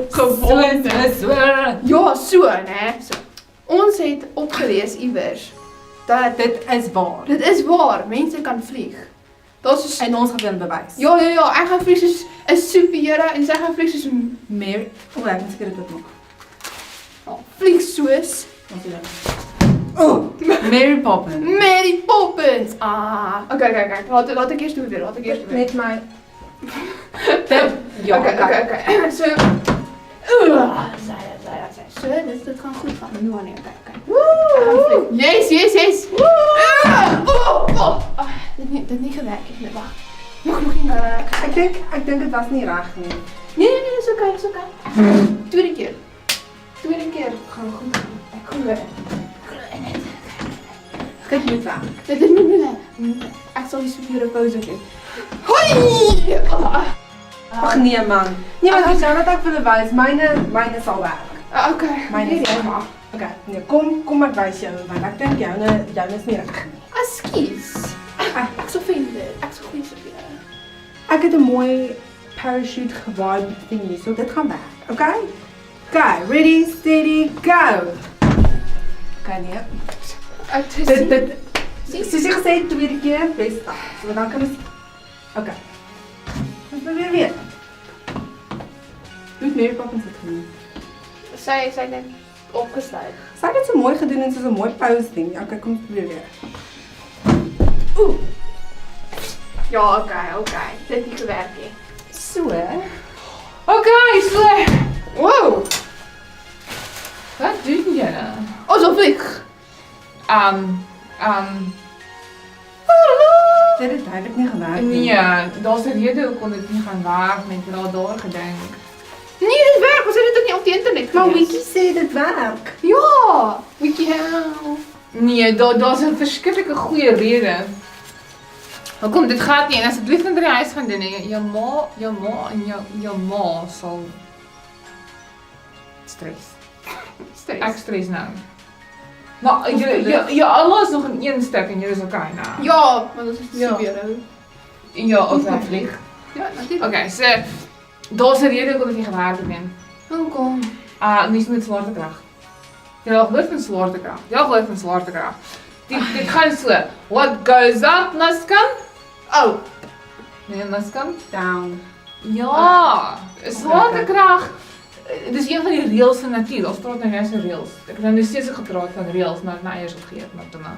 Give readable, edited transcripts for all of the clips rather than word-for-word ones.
gewond is. Ja, so, né? So. Ons het opgelees iewers dat Dit is waar. dit is waar, mense kan vlieg. Daar's so En ons gaan dit bewys. ja, ek gaan vlieg soos 'n superheld en sy gaan vlieg soos 'n Mary, ek moet seker dit nog. vlieg soos Mary Poppins. Mary Poppins. Okay. Laat ek eers doen weer. Net my. Ja, Okay. So So, dit gaan goed gaan. Nou nee, okay. Woo! Yes. Dit nie gewerk nie. Wag. Nog nie. Ek dink dit was nie reg nie. Nee, dis okay. Tweede keer. Gaan goed gaan. Ek glo in dit. Kyk moet weg. Dit is nie meer. Ek sal die superhero pose doen. Hoi! Ag nee man. Nee, maar dis nou net ek wil wys. Myne sal werk. Okay. Myne is reg. Okay, nee, kom ek wys jou want ek dink joune is nie reg nie. Ekskuus. Ek sou vind dit. Ek sou goeie superhero. Ek het 'n mooi parachute gevibe dingie, so dit gaan werk. Okay? Okay, ready, steady, go. Okay, nee. Ek Dit soos jy gesê het tweede keer, best start. So dan kan ons okay. Ons probeer weer. Hoe het Mary Poppins dit gedoen? sy net opgestyg. Sy het dit so mooi gedoen en soos 'n mooi pose ding. Okay, kom ons probeer weer. Ja, okay. Dit het nie gewerk nie. So. Okay, so. Wow. Wat doen julle? Ons op vlieg. Dit het duidelik nie gewerk nie. Nee, daar's 'n rede hoekom dit nie gaan werk nie. Ek het daar gedink. Nee, dit werk. Ons het dit nie op die internet Maar gelees. Wiki sê dit werk. Ja, WikiHow. Nee, daar's 'n verskillike goeie rede. Hoekom dit gaan nie en asseblief net by die huis gaan doen nie. Jou ma en jou ma sal stres. Ek stres nou. Maar jy almal is nog in een stuk en jy is okay nou. Ja, want ons is Ja. superhero. Ja, okay, vlieg. Ja, natuurlik. Okay, so daar's 'n rede hoekom dit nie gewerk het nie. Hoekom? Mens met swaartekrag. Jy het al gehoor van swaartekrag. Dit gaan so. What goes up must come. Oh, Nee, must come Down. Ja, swaartekrag. Dis een van die reëls van natuur. Ons praat nou net so reëls. Ek het nou steeds gepraat van reëls, maar my eiers opgeëet maar toe nou.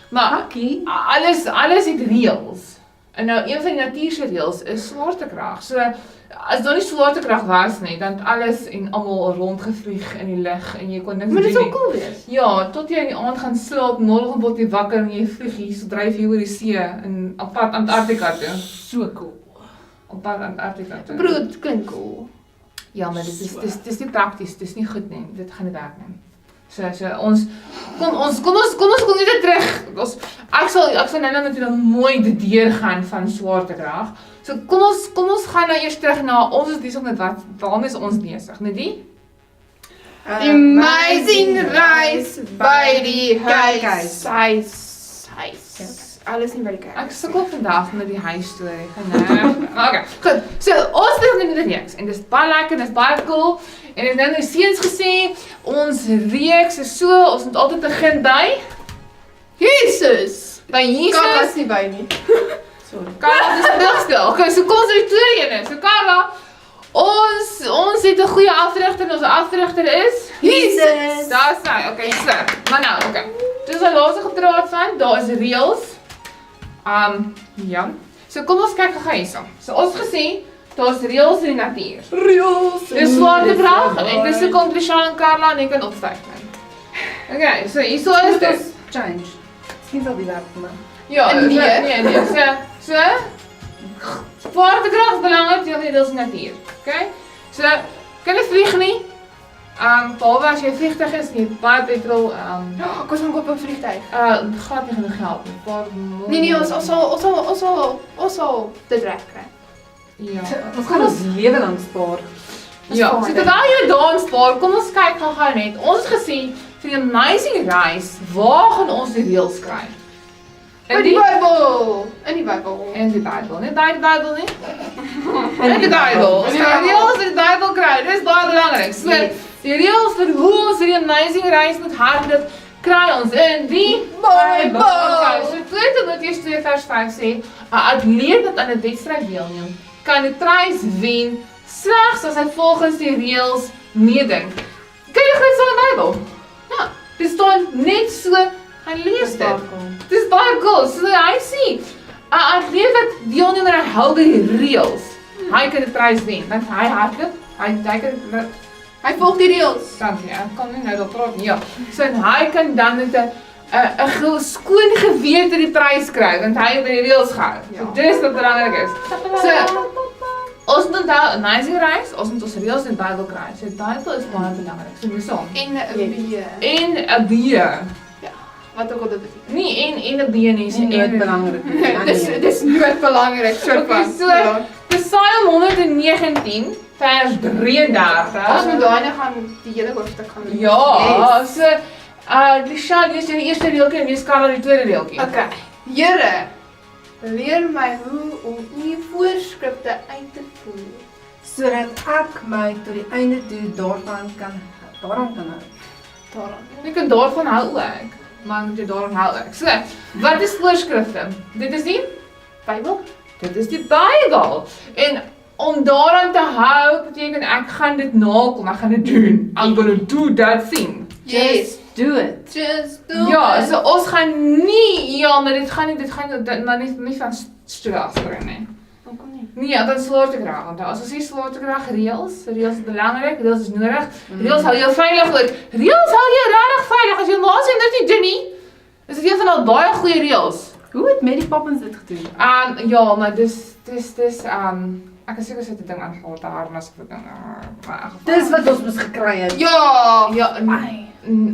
Maar Hakkie. alles het reëls. En nou een van die natuur se reëls is swaartekrag. So as daar nie swaartekrag was nie, dan het alles en almal rondgevlieg in die lug en jy kon niks maar doen dit nie. sou cool wees. Ja, tot jy in die aand gaan slaap, môre word jy wakker en jy vlieg hier, so dryf jy oor die see in op pad Antarktika toe. So cool. Op pad Antarktika toe. Bro, dit klink cool. Ja, maar dis nie prakties, dis nie goed nie. Dit gaan nie werk nie. So ons kom net terug. Ek sal nou natuurlik mooi die deur gaan van swaartekrag. So kom ons gaan nou eers terug na ons is besig met waarmee is ons besig, net die? Amazing reis by die Huis. huis. Alles nie by die kerk. Ek sukkel vandag met die huisstorie geneg. Okay, goed. So ons doen net reeks en dis baie lekker, dis baie cool. En ek het nou seuns gesê, ons reeks is so, ons moet altyd begin by Jesus! by Jesus. Karla is nie by nie. Sorry. Carla, dis terugstel. Okay, so kom ons doen twee ene. So Carla, ons het 'n goeie afrigter en ons afrigter is Jesus! Daar is hy. Okay, so. Maar nou, okay. Dis al laaste gepraat van, daar is reëls. Ja. So kom ons kyk gou hierso. So ons het gesê, daar's reëls in die natuur. Reels. Dis swaartekrag en dis hoe kom Trisha en Carla nie kan opstyg nie. Okay, so hierso is dit. Change. Miskien sal die werk vir my. Ja, En nee. nee. So swaartekrag is belangrik vir die reëls in die natuur. Okay? So kan jy vlieg nie? Behalwe as jy vliegtuig is, jy baie petrol, Ek was gaan koop 'n vliegtuig. glad nie genoeg geld nie. Paar Nee, ons sal dit reg kry. Ja. Ons gaan ons lewe lank spaar. Ja, spaar so dit. terwyl jy daar spaar, kom ons kyk gou net. Ons het gesê vir die amazing reis, waar gaan ons die reëls kry? In die Bybel. In die Bybel. In die Bybel. Nie by die Bybel nie. In die Bybel. Ons gaan reëls in die Bybel kry. Dis daar belangrik. So, Yes. die reëls vir hoe ons hierdie amazing reis moet hardloop, kry ons in die Bible. Okay, so 2 Timoteus 2 vers 5 sê, 'n atleet wat aan 'n wedstryd deelneem, kan die prys wen slegs as hy volgens die reëls meedink. Ken jy dit van die Bybel? Ja, dit staan net so, gaan lees dit. Dis baie cool. So hy sê, 'n atleet wat deelneem aan 'n hou die reëls, hy kan die prys wen, want hy hardloop, hy kan Hy volg die reëls. dankie, ek kan nie nou daar praat nie. Ja. So en hy kan dan met 'n skoon gewete die prys kry, want hy het by die reëls gehou. So dis wat belangrik is. So ons moet onthou, 'n amazing reis, ons moet ons reëls in die Bybel kry. So die Bybel is baie belangrik. So dis om. En 'n B. En 'n B. Wat ook al dit beteken. Nie en 'n B nie, so Nooit en belangrik. Dis nooit belangrik, soort Okay, van. so Ja. Psalm 119 vers 33. As we daarna gaan die hele hoofstuk gaan lees. Ja, so Lisha lees jy die eerste reeltjie en lees Karel die tweede reeltjie. Okay. Here, leer my hoe om u voorskrifte uit te voer. Sodat ek my tot die einde toe daaraan kan hou. Daarom. Jy kan daarvan hou ook, maar moet jy daarvan hou ook. So, wat is voorskrifte? Dit is die Bybel? Dit is die Bybel. En om daaraan te hou beteken ek gaan dit nakom, ek gaan dit doen. I'm gonna do that thing. Yes. Do it. Just do Ja, it. so ons gaan nie, ja, maar dit gaan nie van stoel afspring nie. Hoekom nie? Nee, dan swaartekrag. Want as ons sê swaartekrag reëls is belangrik, reëls is nodig. Reëls hou jou veilig ook. Reëls hou jou regtig veilig. As jy maar sê dit is Jenny, is dit een van al baie goeie reëls. Hoe het Mary Poppins dit gedoen? Ja, maar dis ek is seker sy het 'n ding aangehaal, 'n harnas of 'n ding. Maar in geval. Dis wat ons moes gekry het. Ja. Ja,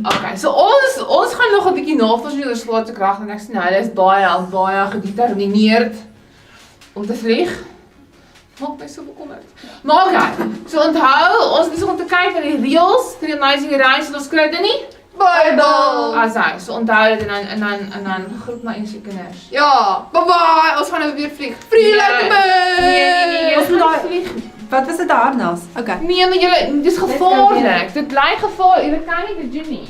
okay. So ons gaan nog 'n bietjie navorsing oor swaartekrag en ek sien hulle is baie gedetermineerd om te vlieg. Maak my so bekommerd. Maar okay, so onthou, ons is om te kyk na die reëls vir die amazing reis wat ons kry dit nie. Bybel. Asai, so onthou dit en dan groet na ons kinders. Ja. Bye bye. Ons gaan nou weer vlieg. Vriendelike Nee. Ons moet gaan daai- vlieg. Wat was dit daarnaas? Okay. Nee, maar julle, dis gevaarlik. Dit bly gevaarlik. Julle kan nie dit doen nie.